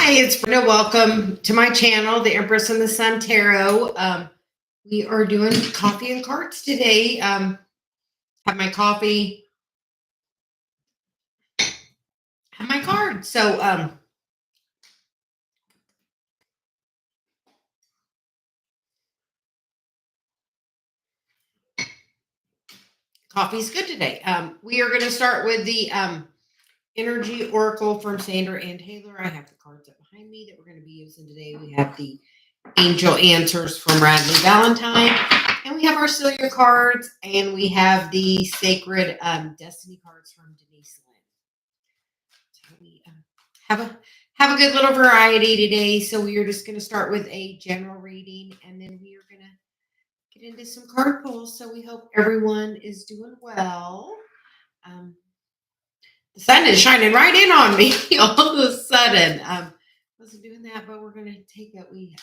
Hi, it's Brenda. Welcome to my channel, the Empress and the Sun Tarot. We are doing coffee and cards today. Have my coffee, have my cards. So, coffee's good today. We are going to start with the Energy Oracle from Sandra and Taylor. I have the cards up behind me that we're going to be using today. We have the Angel Answers from Radley Valentine, and we have our Celia cards, and we have the Sacred Destiny cards from Denise Lynn. So we have a good little variety today. So we are just going to start with a general reading, and then we are going to get into some card pulls. So we hope everyone is doing well. The sun is shining right in on me all of a sudden. Wasn't doing that, but we're going to take it. We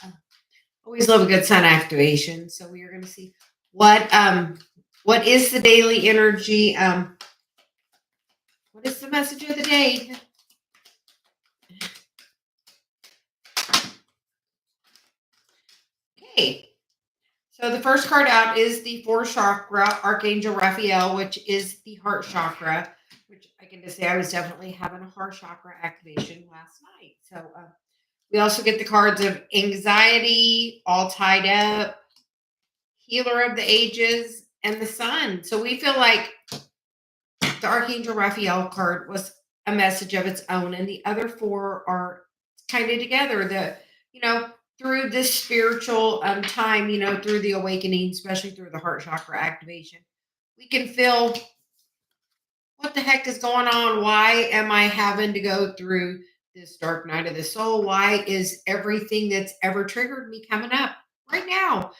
always love a good sun activation. So we are going to see what is the daily energy. What is the message of the day? Okay. So the first card out is the 4th chakra, Archangel Raphael, which is the heart chakra, which I can just say I was definitely having a heart chakra activation last night. So we also get the cards of anxiety, all tied up, healer of the ages, and the sun. So we feel like the Archangel Raphael card was a message of its own, and the other 4 are kind of together. Through this spiritual time, through the awakening, especially through the heart chakra activation, we can feel what the heck is going on? Why am I having to go through this dark night of the soul? Why is everything that's ever triggered me coming up right now?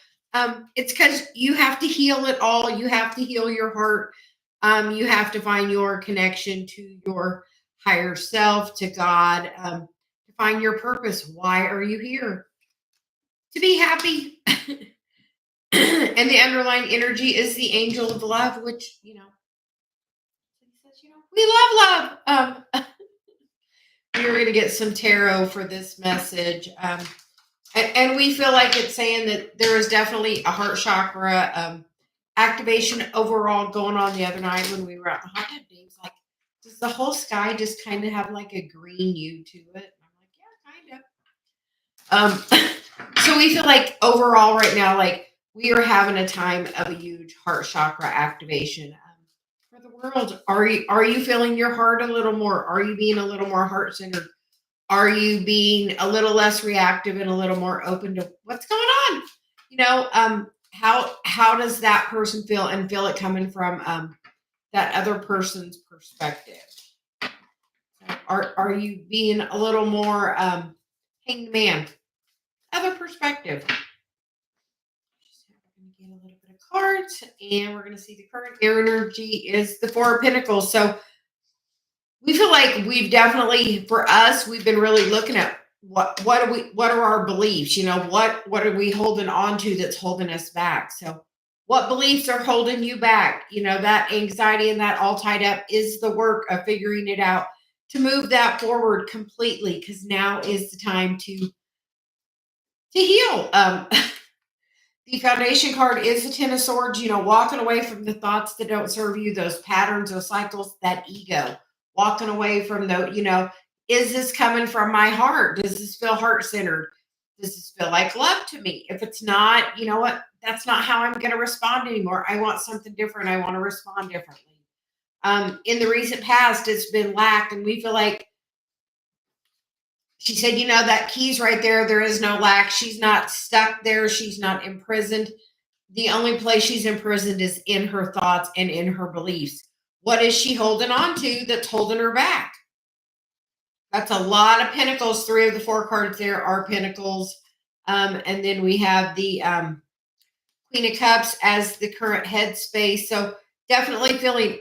It's because you have to heal it all. You have to heal your heart. You have to find your connection to your higher self, to God, to find your purpose. Why are you here? To be happy. And the underlying energy is the angel of love, which, he says, we love love. We're going to get some tarot for this message. And we feel like it's saying that there is definitely a heart chakra activation overall going on the other night when we were out in the hot tub. Dave's like, does the whole sky just kind of have like a green hue to it? And I'm like, yeah, kind of. So we feel like overall right now, like we are having a time of a huge heart chakra activation for the world. Are you feeling your heart a little more? Are you being a little more heart centered? Are you being a little less reactive and a little more open to what's going on? How does that person feel, and feel it coming from that other person's perspective? Are you being a little more hanged man? Other perspective. Just going to get a little bit of cards, and we're going to see the current energy is the 4 of Pentacles. So we feel like we've definitely, for us, we've been really looking at what are our beliefs? What are we holding on to that's holding us back? So what beliefs are holding you back? That anxiety and that all tied up is the work of figuring it out to move that forward completely, because now is the time to heal. The foundation card is the 10 of Swords, walking away from the thoughts that don't serve you, those patterns, those cycles, that ego, walking away from is this coming from my heart? Does this feel heart-centered? Does this feel like love to me? If it's not, you know what? That's not how I'm going to respond anymore. I want something different. I want to respond differently. In the recent past, it's been lack, and we feel like she said, that key's right there. There is no lack. She's not stuck there. She's not imprisoned. The only place she's imprisoned is in her thoughts and in her beliefs. What is she holding on to that's holding her back? That's a lot of pentacles. 3 of the 4 cards there are pentacles. And then we have the Queen of Cups as the current headspace. So definitely feeling,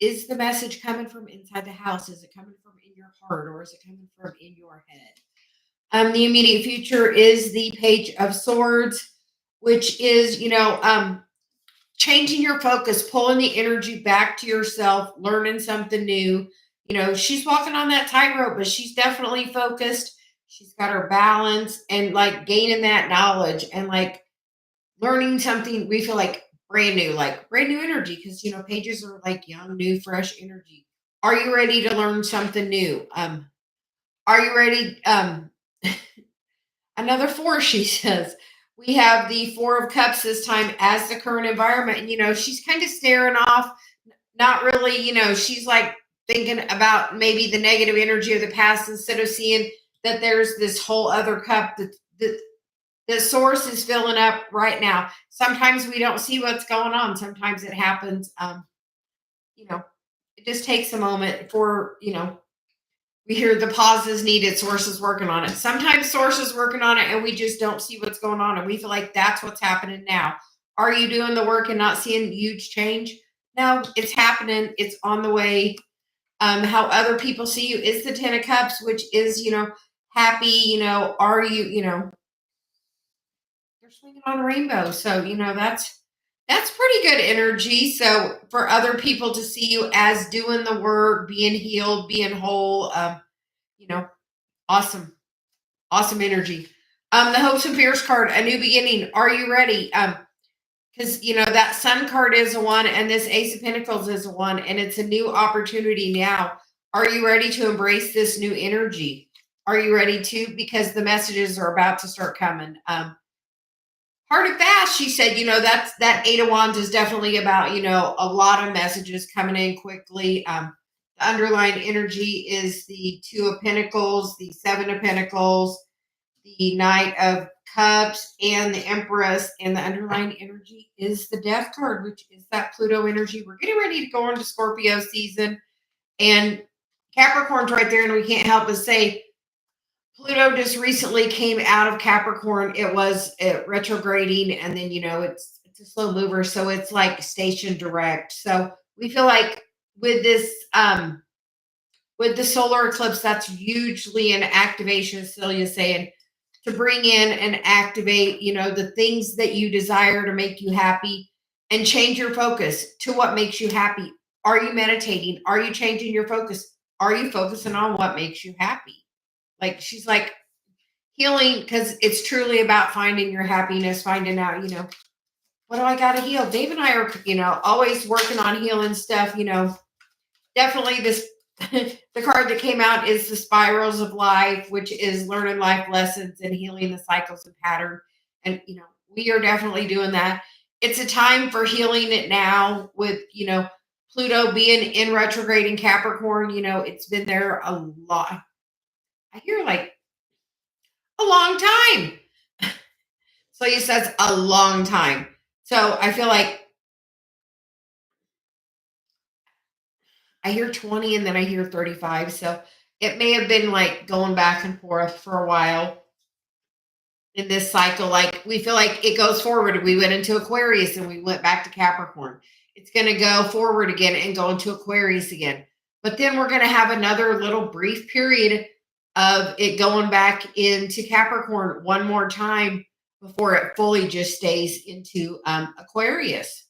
is the message coming from inside the house? Is it coming from in your heart, or is it coming from in your head? The immediate future is the Page of Swords, which is, changing your focus, pulling the energy back to yourself, learning something new, she's walking on that tightrope, but she's definitely focused. She's got her balance and like gaining that knowledge and like learning something we feel like brand new energy because pages are like young, new, fresh energy. Are you ready to learn something new? Are you ready? Another four, she says. We have the Four of Cups this time as the current environment. And, she's kind of staring off, not really, she's like thinking about maybe the negative energy of the past instead of seeing that there's this whole other cup that the source is filling up right now. Sometimes we don't see what's going on. Sometimes it happens. You know, it just takes a moment for, we hear the pause is needed, source is working on it. Sometimes source is working on it and we just don't see what's going on. And we feel like that's what's happening now. Are you doing the work and not seeing huge change? No, it's happening. It's on the way. How other people see you is the Ten of Cups, which is, happy, are you, you're swinging on a rainbow. So, that's pretty good energy. So for other people to see you as doing the work, being healed, being whole, you know, awesome, awesome energy. The Hopes and Fears card, a new beginning. Are you ready? Because that Sun card is a one, and this Ace of Pentacles is a one, and it's a new opportunity now. Are you ready to embrace this new energy? Are you ready to? Because the messages are about to start coming. Hard and fast, she said, that Eight of Wands is definitely about, a lot of messages coming in quickly. The underlying energy is the Two of Pentacles, the Seven of Pentacles, the Knight of Cups, and the Empress. And the underlying energy is the Death card, which is that Pluto energy. We're getting ready to go into Scorpio season. And Capricorn's right there, and we can't help but say, Pluto just recently came out of Capricorn. It was retrograding, and then it's a slow mover, so it's like station direct. So we feel like with this with the solar eclipse, that's hugely an activation. Celia saying to bring in and activate, the things that you desire to make you happy, and change your focus to what makes you happy. Are you meditating? Are you changing your focus? Are you focusing on what makes you happy? Like she's like healing, because it's truly about finding your happiness, finding out, what do I got to heal? Dave and I are, always working on healing stuff, definitely this, the card that came out is the Spirals of Life, which is learning life lessons and healing the cycles and pattern. And, we are definitely doing that. It's a time for healing it now with, Pluto being in retrograde in Capricorn, it's been there a lot. I hear like a long time. So he says a long time. So I feel like I hear 20 and then I hear 35. So it may have been like going back and forth for a while in this cycle. Like we feel like it goes forward. We went into Aquarius and we went back to Capricorn. It's going to go forward again and go into Aquarius again. But then we're going to have another little brief period of it going back into Capricorn one more time before it fully just stays into Aquarius.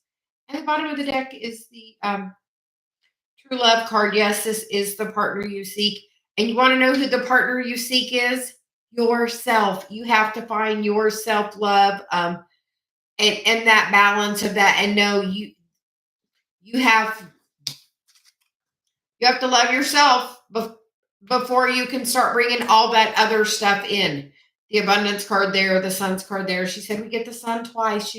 And the bottom of the deck is the True Love card. Yes, this is the partner you seek. And you want to know who the partner you seek is? Yourself. You have to find your self-love and that balance of that, and know you have to love yourself before you can start bringing all that other stuff in. The Abundance card there, the Sun's card there. She said we get the Sun twice.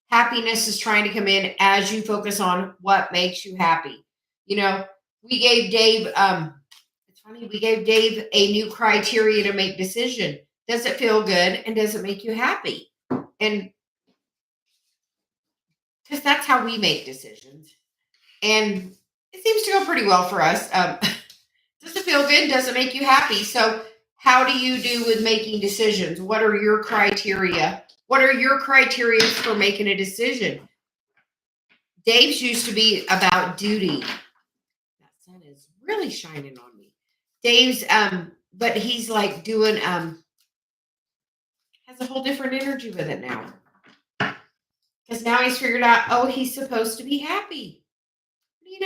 Happiness is trying to come in as you focus on what makes you happy. We gave Dave, it's funny, we gave Dave a new criteria to make decision. Does it feel good and does it make you happy? And because that's how we make decisions. And it seems to go pretty well for us. Does it feel good? Does it make you happy? So how do you do with making decisions? What are your criteria? What are your criteria for making a decision? Dave's used to be about duty. That sun is really shining on me. Dave's, but he's like doing, has a whole different energy with it now. Because now he's figured out, oh, he's supposed to be happy.